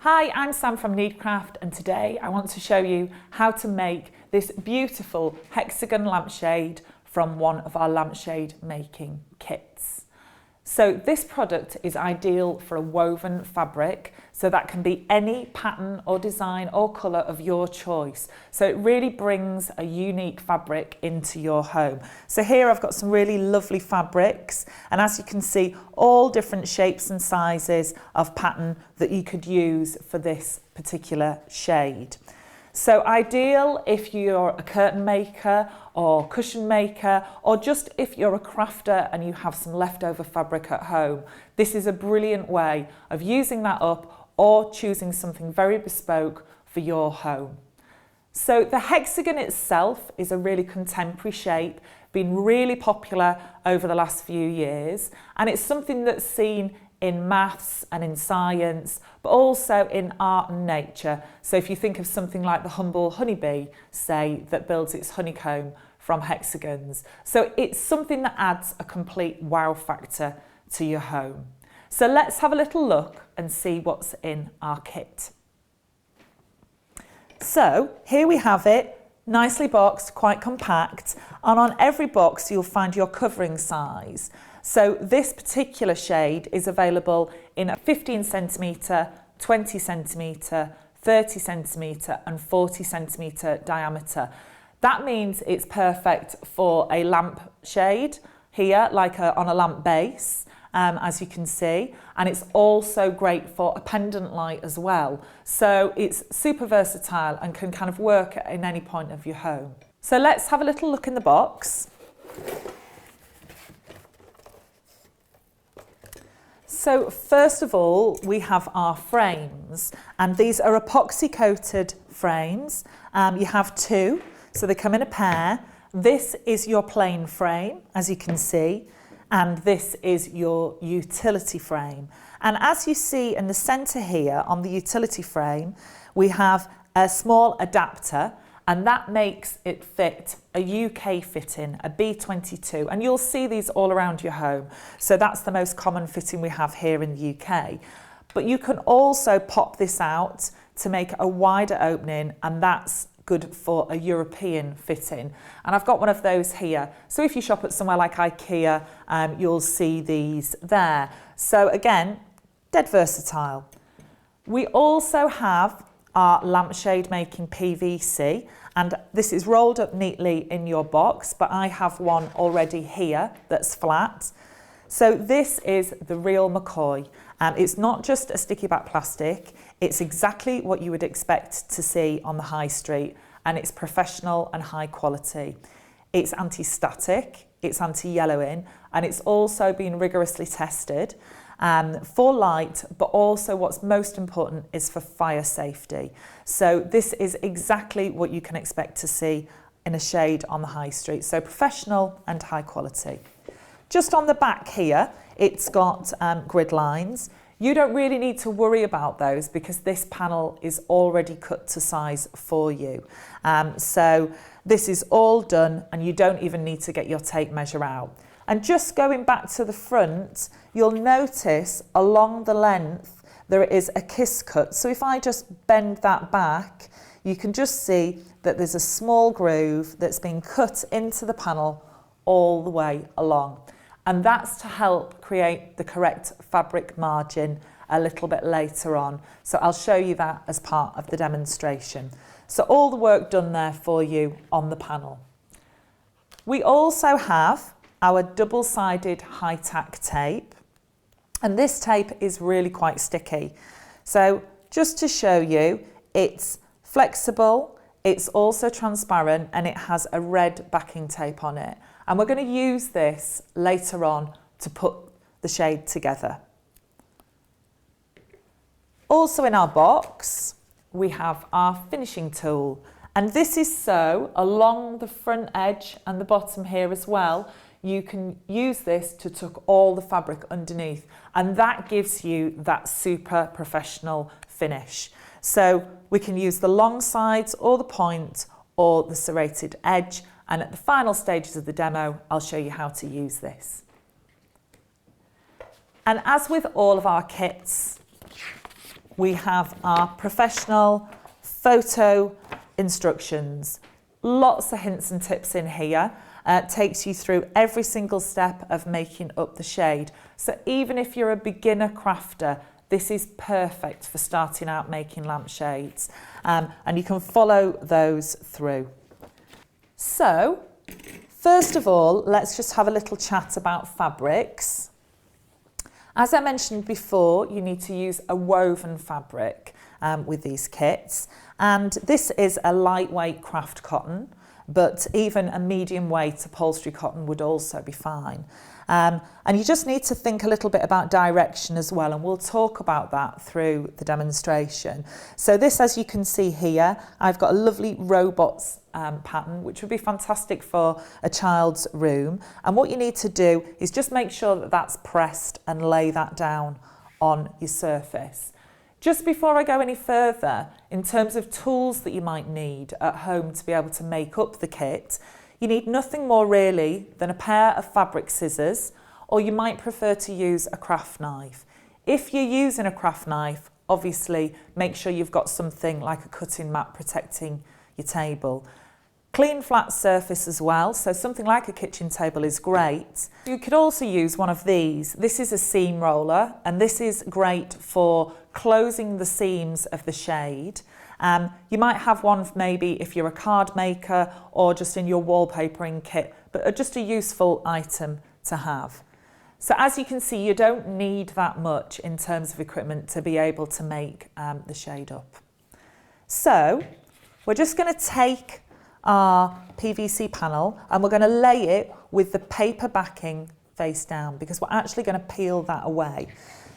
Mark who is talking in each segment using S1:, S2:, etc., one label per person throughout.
S1: Hi, I'm Sam from Needcraft, and today I want to show you how to make this beautiful hexagon lampshade from one of our lampshade making kits. So this product is ideal for a woven fabric, so that can be any pattern or design or colour of your choice. So it really brings a unique fabric into your home. So here I've got some really lovely fabrics, and as you can see, all different shapes and sizes of pattern that you could use for this particular shade. So ideal if you're a curtain maker or cushion maker, or just if you're a crafter and you have some leftover fabric at home. This is a brilliant way of using that up or choosing something very bespoke for your home. So the hexagon itself is a really contemporary shape, been really popular over the last few years, and it's something that's seen in maths and in science, but also in art and nature. So if you think of something like the humble honeybee, say, that builds its honeycomb from hexagons. So it's something that adds a complete wow factor to your home. So let's have a little look and see what's in our kit. So here we have it, nicely boxed, quite compact, and on every box you'll find your covering size. So this particular shade is available in a 15 centimetre, 20 centimetre, 30 centimetre and 40 centimetre diameter. That means it's perfect for a lamp shade here, like on a lamp base, as you can see, and it's also great for a pendant light as well. So it's super versatile and can kind of work in any point of your home. So let's have a little look in the box. So first of all, we have our frames, and these are epoxy coated frames. You have two, so they come in a pair. This is your plain frame, as you can see, and this is your utility frame. And as you see in the centre here on the utility frame, we have a small adapter, and that makes it fit a UK fitting, a B22, and you'll see these all around your home. So that's the most common fitting we have here in the UK. But you can also pop this out to make a wider opening, and that's good for a European fitting. And I've got one of those here. So if you shop at somewhere like IKEA, you'll see these there. So again, dead versatile. We also have our lampshade making PVC, and this is rolled up neatly in your box, but I have one already here that's flat. So this is the real McCoy, and it's not just a sticky back plastic, it's exactly what you would expect to see on the high street, and it's professional and high quality. It's anti-static, it's anti-yellowing, and it's also been rigorously tested for light, but also what's most important is for fire safety. So this is exactly what you can expect to see in a shade on the high street. So professional and high quality. Just on the back here, it's got grid lines. You don't really need to worry about those because this panel is already cut to size for you. So this is all done, and you don't even need to get your tape measure out. And just going back to the front, you'll notice along the length there is a kiss cut. So if I just bend that back, you can just see that there's a small groove that's been cut into the panel all the way along. And that's to help create the correct fabric margin a little bit later on. So I'll show you that as part of the demonstration. So all the work done there for you on the panel. We also have our double-sided high-tack tape, and this tape is really quite sticky. So just to show you, it's flexible, it's also transparent, and it has a red backing tape on it. And we're going to use this later on to put the shade together. Also in our box, we have our finishing tool, and this is so along the front edge and the bottom here as well. You can use this to tuck all the fabric underneath, and that gives you that super professional finish. So we can use the long sides or the point or the serrated edge, and at the final stages of the demo, I'll show you how to use this. And as with all of our kits, we have our professional photo instructions. Lots of hints and tips in here. Takes you through every single step of making up the shade. So even if you're a beginner crafter, this is perfect for starting out making lampshades. And you can follow those through. So, first of all, let's just have a little chat about fabrics. As I mentioned before, you need to use a woven fabric with these kits. And this is a lightweight craft cotton, but even a medium weight upholstery cotton would also be fine. And you just need to think a little bit about direction as well, and we'll talk about that through the demonstration. So this, as you can see here, I've got a lovely robots pattern, which would be fantastic for a child's room. And what you need to do is just make sure that that's pressed and lay that down on your surface. Just before I go any further, in terms of tools that you might need at home to be able to make up the kit, you need nothing more really than a pair of fabric scissors, or you might prefer to use a craft knife. If you're using a craft knife, obviously make sure you've got something like a cutting mat protecting your table. Clean flat surface as well, so something like a kitchen table is great. You could also use one of these. This is a seam roller, and this is great for closing the seams of the shade. You might have one maybe if you're a card maker or just in your wallpapering kit, but just a useful item to have. So as you can see, you don't need that much in terms of equipment to be able to make the shade up. So we're just going to take our PVC panel and we're going to lay it with the paper backing face down, because we're actually going to peel that away.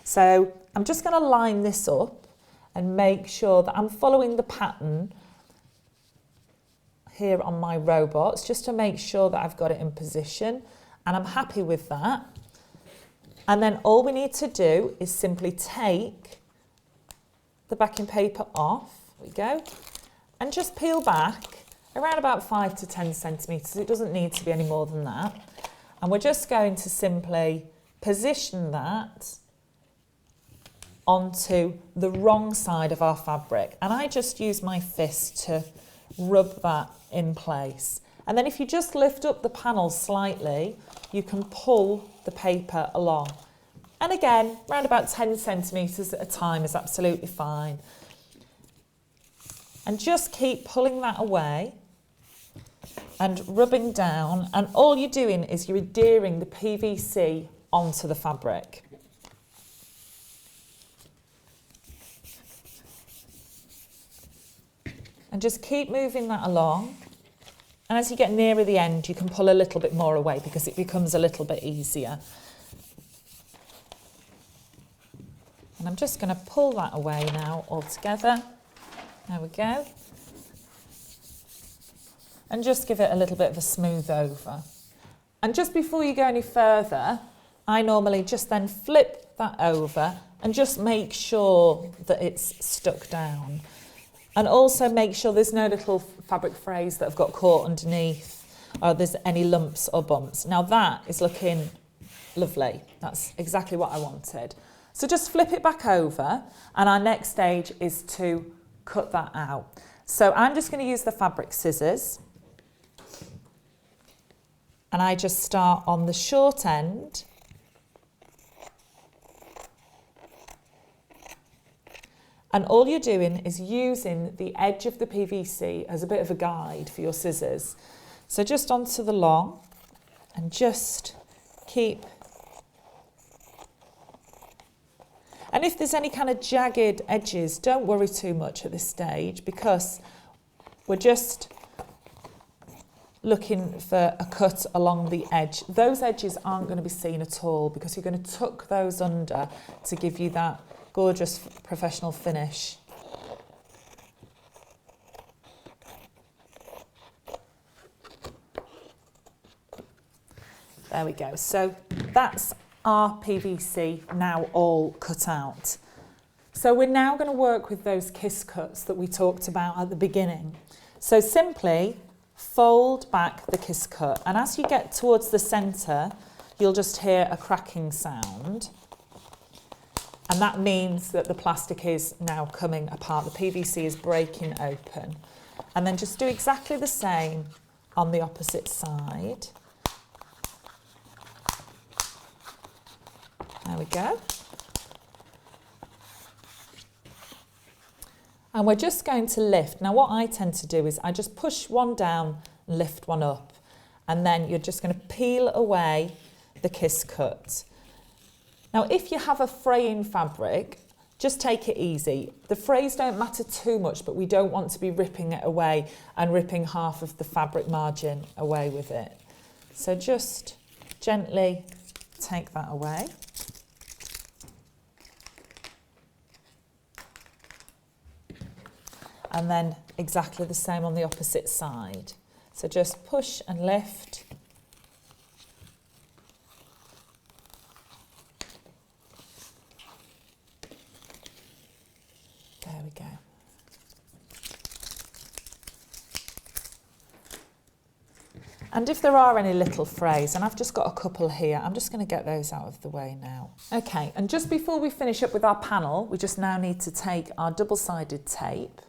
S1: So I'm just going to line this up and make sure that I'm following the pattern here on my robots, just to make sure that I've got it in position, and I'm happy with that. And then all we need to do is simply take the backing paper off, there we go, and just peel back around about 5 to 10 centimetres. It doesn't need to be any more than that. And we're just going to simply position that onto the wrong side of our fabric. And I just use my fist to rub that in place. And then if you just lift up the panel slightly, you can pull the paper along. And again, around about 10 centimetres at a time is absolutely fine. And just keep pulling that away and rubbing down, and all you're doing is you're adhering the PVC onto the fabric. And just keep moving that along, and as you get nearer the end you can pull a little bit more away because it becomes a little bit easier. And I'm just going to pull that away now all together. There we go. And just give it a little bit of a smooth over. And just before you go any further, I normally just then flip that over and just make sure that it's stuck down. And also make sure there's no little fabric frays that have got caught underneath, or there's any lumps or bumps. Now that is looking lovely. That's exactly what I wanted. So just flip it back over, and our next stage is to cut that out. So I'm just going to use the fabric scissors. And I just start on the short end. And all you're doing is using the edge of the PVC as a bit of a guide for your scissors. So just onto the long, and just keep. And if there's any kind of jagged edges, don't worry too much at this stage, because we're just looking for a cut along the edge. Those edges aren't going to be seen at all because you're going to tuck those under to give you that gorgeous professional finish. There we go. So that's our PVC now all cut out. So we're now going to work with those kiss cuts that we talked about at the beginning. So simply fold back the kiss cut, and as you get towards the centre you'll just hear a cracking sound, And that means that the plastic is now coming apart. The PVC is breaking open. And then just do exactly the same on the opposite side. There we go. And we're just going to lift. Now what I tend to do is I just push one down and lift one up. And then you're just going to peel away the kiss cut. Now if you have a fraying fabric, just take it easy. The frays don't matter too much, but we don't want to be ripping it away and ripping half of the fabric margin away with it. So just gently take that away. And then exactly the same on the opposite side. So just push and lift. There we go. And if there are any little frays, and I've just got a couple here, I'm just going to get those out of the way now. Okay, and just before we finish up with our panel, we just now need to take our double-sided tape.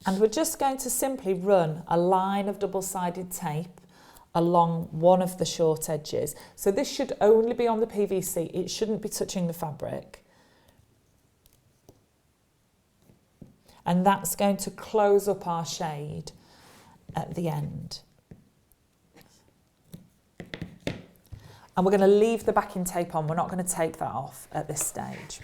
S1: And we're just going to simply run a line of double-sided tape along one of the short edges. So this should only be on the PVC, it shouldn't be touching the fabric. And that's going to close up our shade at the end. And we're going to leave the backing tape on, we're not going to take that off at this stage.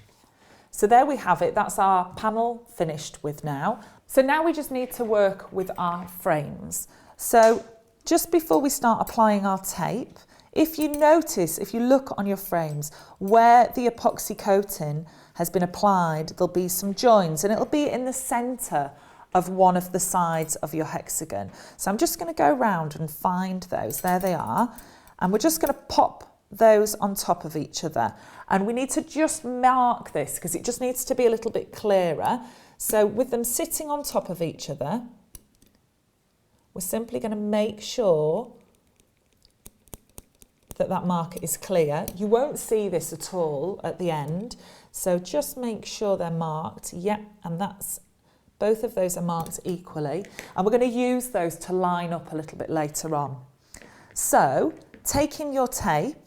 S1: So there we have it, that's our panel finished with now. So now we just need to work with our frames. So just before we start applying our tape, if you notice, if you look on your frames, where the epoxy coating has been applied, there'll be some joins and it'll be in the centre of one of the sides of your hexagon. So I'm just going to go around and find those, there they are, and we're just going to pop those on top of each other. And we need to just mark this because it just needs to be a little bit clearer. So with them sitting on top of each other, we're simply going to make sure that that marker is clear. You won't see this at all at the end, so just make sure they're marked. Yep, and that's, both of those are marked equally. And we're going to use those to line up a little bit later on. So taking your tape,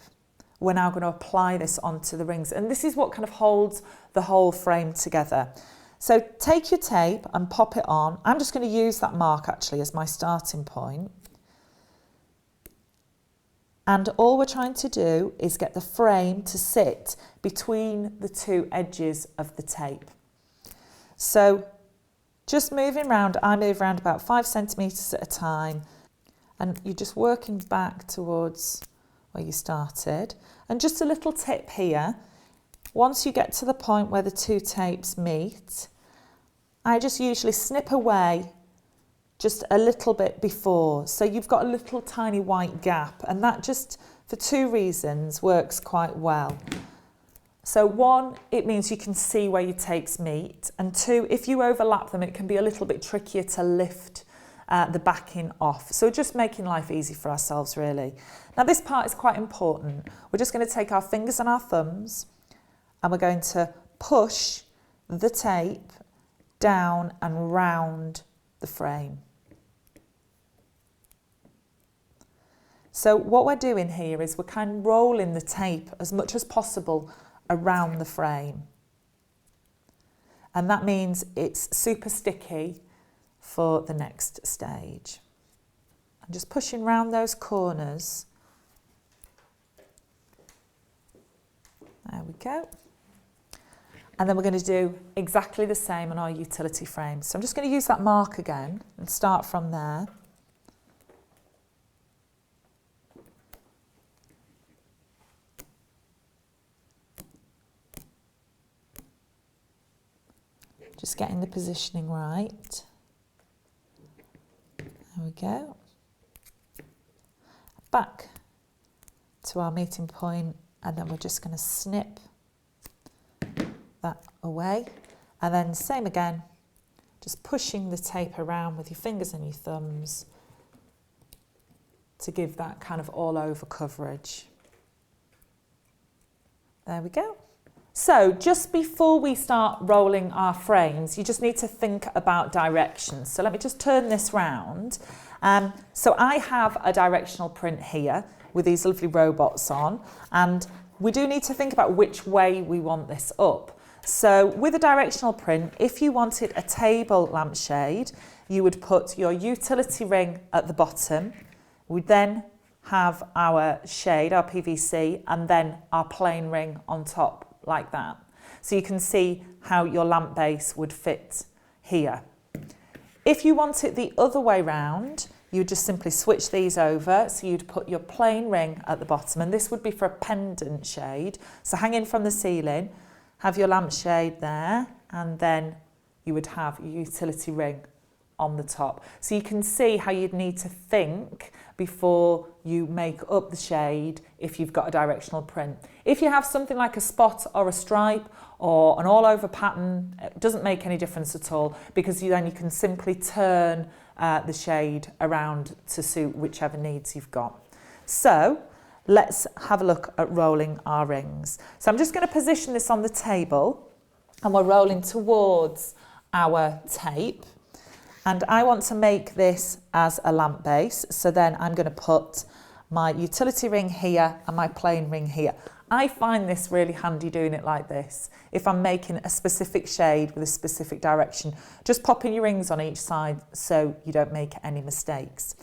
S1: we're now going to apply this onto the rings, and this is what kind of holds the whole frame together. So take your tape and pop it on. I'm just going to use that mark actually as my starting point. And all we're trying to do is get the frame to sit between the two edges of the tape. So just moving around, I move around about 5 centimetres at a time, and you're just working back towards where you started. And just a little tip here, once you get to the point where the two tapes meet, I just usually snip away just a little bit before. So you've got a little tiny white gap, and that just, for two reasons, works quite well. So one, it means you can see where your tapes meet, and two, if you overlap them, it can be a little bit trickier to lift the backing off. So just making life easy for ourselves, really. Now this part is quite important. We're just going to take our fingers and our thumbs, and we're going to push the tape down and round the frame. So what we're doing here is we're kind of rolling the tape as much as possible around the frame. And that means it's super sticky for the next stage. I'm just pushing round those corners. There we go. And then we're going to do exactly the same on our utility frame. So I'm just going to use that mark again and start from there. Just getting the positioning right. There we go. Back to our meeting point, and then we're just going to snip that away, and then same again, just pushing the tape around with your fingers and your thumbs to give that kind of all over coverage. There we go. So just before we start rolling our frames, you just need to think about directions. So let me just turn this round. So I have a directional print here with these lovely robots on, and we do need to think about which way we want this up. So with a directional print, if you wanted a table lampshade, you would put your utility ring at the bottom. We'd then have our shade, our PVC, and then our plain ring on top, like that. So you can see how your lamp base would fit here. If you want it the other way round, you would just simply switch these over. So you'd put your plain ring at the bottom, and this would be for a pendant shade. So hanging from the ceiling, have your lampshade there, and then you would have your utility ring on the top. So you can see how you'd need to think before you make up the shade if you've got a directional print. If you have something like a spot or a stripe or an all over pattern, it doesn't make any difference at all, because then you can simply turn the shade around to suit whichever needs you've got. So let's have a look at rolling our rings. So I'm just going to position this on the table, and we're rolling towards our tape. And I want to make this as a lamp base. So then I'm going to put my utility ring here and my plain ring here. I find this really handy doing it like this. If I'm making a specific shade with a specific direction, just popping your rings on each side so you don't make any mistakes.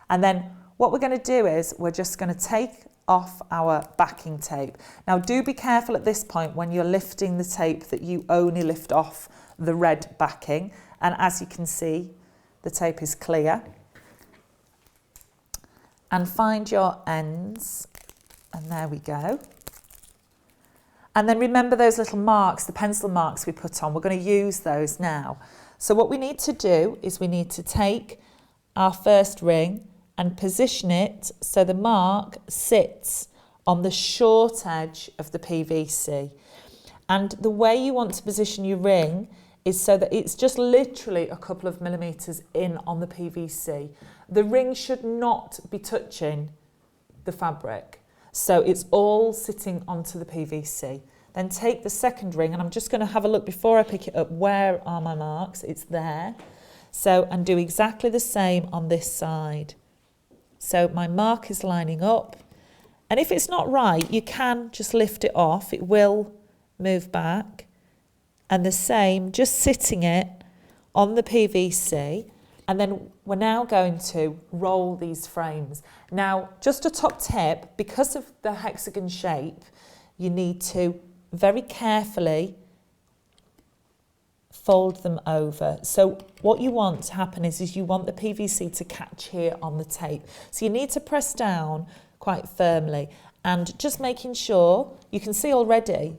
S1: And then what we're going to do is we're just going to take off our backing tape. Now do be careful at this point when you're lifting the tape that you only lift off the red backing. And as you can see, the tape is clear. And find your ends, and there we go. And then remember those little marks, the pencil marks we put on, we're going to use those now. So what we need to do is we need to take our first ring and position it so the mark sits on the short edge of the PVC. And the way you want to position your ring is so that it's just literally a couple of millimetres in on the PVC. The ring should not be touching the fabric. So it's all sitting onto the PVC. Then take the second ring, and I'm just going to have a look before I pick it up. Where are my marks? It's there. So, and do exactly the same on this side. So my mark is lining up. And if it's not right, you can just lift it off. It will move back. And the same, just sitting it on the PVC. And then we're now going to roll these frames. Now, just a top tip, because of the hexagon shape, you need to very carefully fold them over. So what you want to happen is you want the PVC to catch here on the tape. So you need to press down quite firmly, and just making sure, you can see already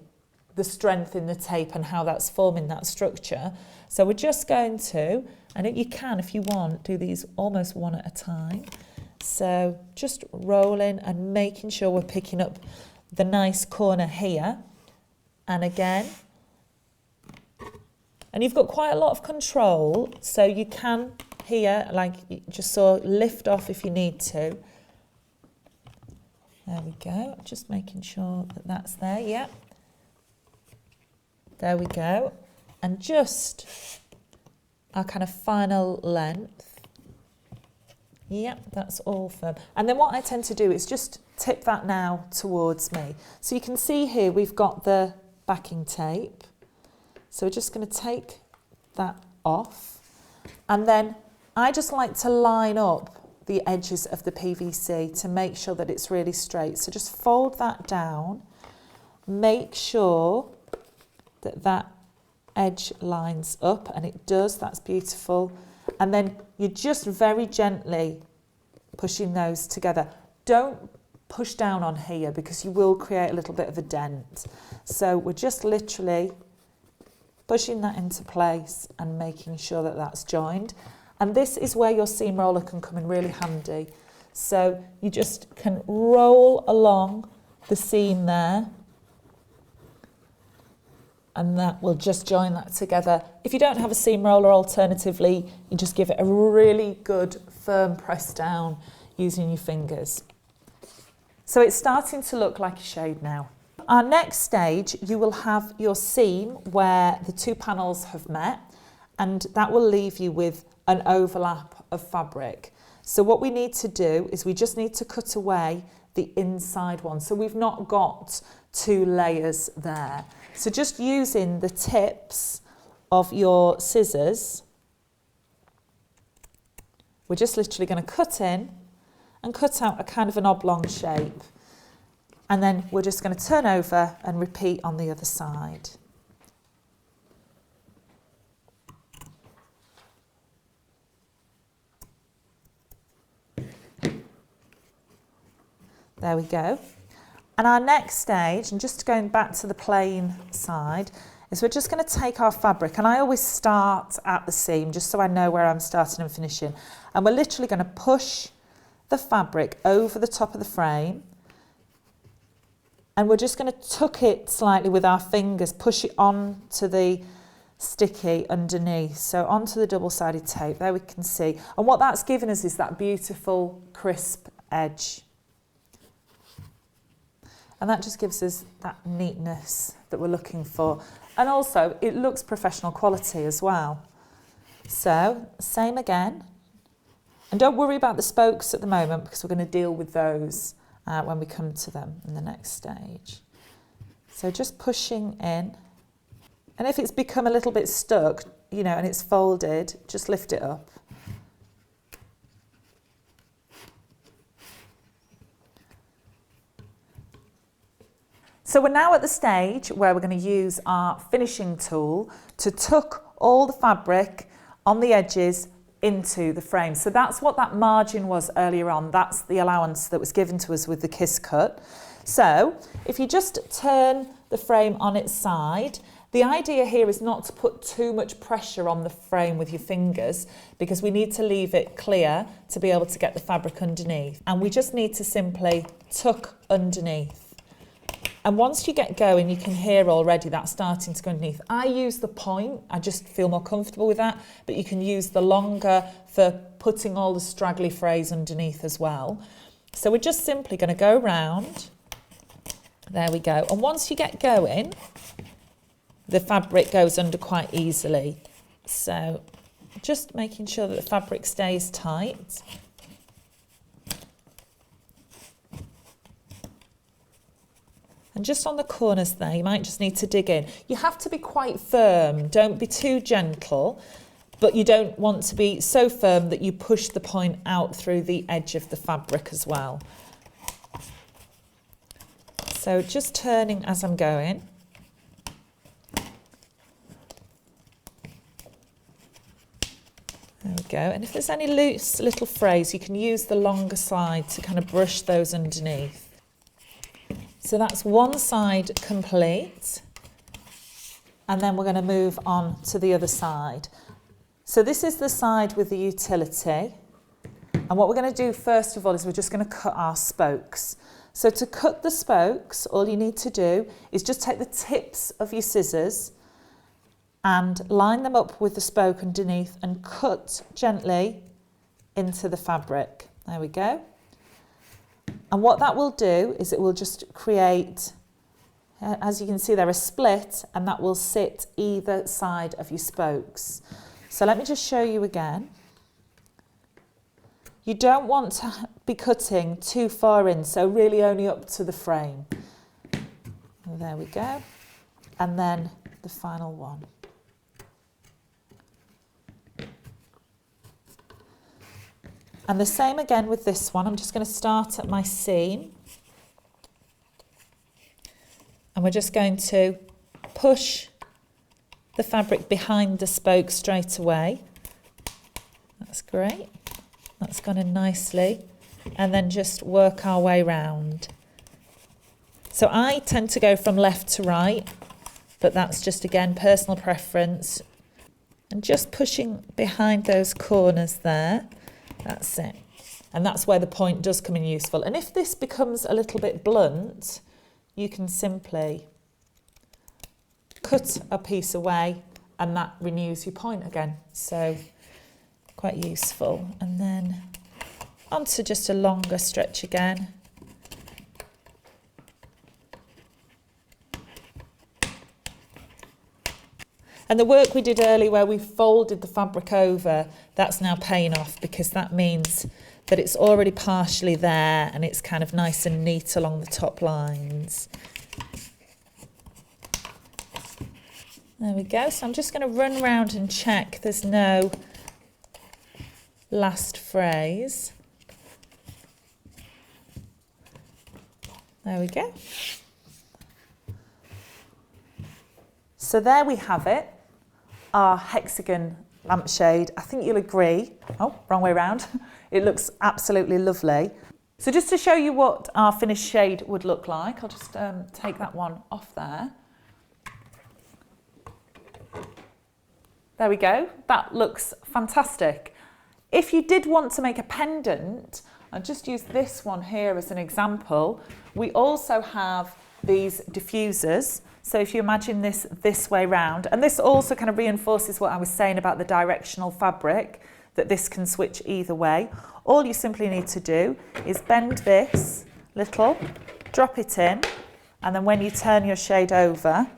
S1: the strength in the tape and how that's forming that structure. So we're just going to, and you can, if you want, do these almost one at a time. So just rolling and making sure we're picking up the nice corner here. And again, and you've got quite a lot of control, so you can here, like you just saw, lift off if you need to. There we go, just making sure that that's there, yeah. There we go. And just our kind of final length. Yep, that's all firm. And then what I tend to do is just tip that now towards me. So you can see here we've got the backing tape. So we're just going to take that off. And then I just like to line up the edges of the PVC to make sure that it's really straight. So just fold that down. Make sure that that edge lines up, and it does, that's beautiful. And then you're just very gently pushing those together. Don't push down on here because you will create a little bit of a dent. So we're just literally pushing that into place and making sure that that's joined. And this is where your seam roller can come in really handy. So you just can roll along the seam there, and that will just join that together. If you don't have a seam roller, alternatively, you just give it a really good firm press down using your fingers. So it's starting to look like a shade now. Our next stage, you will have your seam where the two panels have met, and that will leave you with an overlap of fabric. So what we need to do is we just need to cut away the inside one. So we've not got two layers there. So just using the tips of your scissors, we're just literally going to cut in and cut out a kind of an oblong shape. And then we're just going to turn over and repeat on the other side. There we go. And our next stage, and just going back to the plain side, is we're just going to take our fabric, and I always start at the seam just so I know where I'm starting and finishing. And we're literally going to push the fabric over the top of the frame, and we're just going to tuck it slightly with our fingers, push it on to the sticky underneath, so onto the double-sided tape. There we can see. And what that's given us is that beautiful crisp edge. And that just gives us that neatness that we're looking for. And also, it looks professional quality as well. So, same again. And don't worry about the spokes at the moment, because we're going to deal with those when we come to them in the next stage. So just pushing in. And if it's become a little bit stuck, you know, and it's folded, just lift it up. So we're now at the stage where we're going to use our finishing tool to tuck all the fabric on the edges into the frame. So that's what that margin was earlier on. That's the allowance that was given to us with the kiss cut. So if you just turn the frame on its side, the idea here is not to put too much pressure on the frame with your fingers, because we need to leave it clear to be able to get the fabric underneath. And we just need to simply tuck underneath. And once you get going, you can hear already that starting to go underneath. I use the point, I just feel more comfortable with that, but you can use the longer for putting all the straggly frays underneath as well. So we're just simply going to go round. There we go. And once you get going, the fabric goes under quite easily. So just making sure that the fabric stays tight. And just on the corners there, you might just need to dig in. You have to be quite firm. Don't be too gentle, but you don't want to be so firm that you push the point out through the edge of the fabric as well. So just turning as I'm going. There we go. And if there's any loose little frays, you can use the longer side to kind of brush those underneath. So that's one side complete, and then we're going to move on to the other side. So this is the side with the utility, and what we're going to do first of all is we're just going to cut our spokes. So to cut the spokes, all you need to do is just take the tips of your scissors and line them up with the spoke underneath and cut gently into the fabric. There we go. And what that will do is it will just create, as you can see there, a split, and that will sit either side of your spokes. So let me just show you again. You don't want to be cutting too far in, so really only up to the frame. There we go. And then the final one. And the same again with this one. I'm just going to start at my seam. And we're just going to push the fabric behind the spoke straight away. That's great. That's gone in nicely. And then just work our way round. So I tend to go from left to right, but that's just, again, personal preference. And just pushing behind those corners there. That's it. And that's where the point does come in useful. And if this becomes a little bit blunt, you can simply cut a piece away and that renews your point again. So quite useful. And then onto just a longer stretch again. And the work we did earlier where we folded the fabric over, that's now paying off, because that means that it's already partially there and it's kind of nice and neat along the top lines. There we go. So I'm just going to run round and check there's no last phrase. There we go. So there we have it, our hexagon lampshade. I think you'll agree. Oh, wrong way round. It looks absolutely lovely. So just to show you what our finished shade would look like, I'll just take that one off there. There we go. That looks fantastic. If you did want to make a pendant, I'll just use this one here as an example. We also have these diffusers. So if you imagine this way round, and this also kind of reinforces what I was saying about the directional fabric, that this can switch either way. All you simply need to do is bend this little, drop it in, and then when you turn your shade over,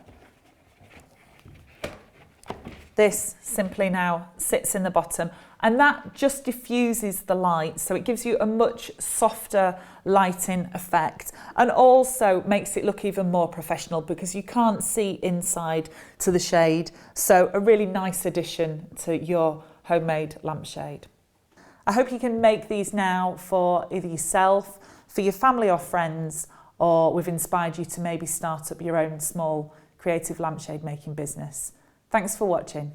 S1: this simply now sits in the bottom, and that just diffuses the light, so it gives you a much softer lighting effect, and also makes it look even more professional because you can't see inside to the shade. So a really nice addition to your homemade lampshade. I hope you can make these now for either yourself, for your family or friends, or we've inspired you to maybe start up your own small creative lampshade making business. Thanks for watching.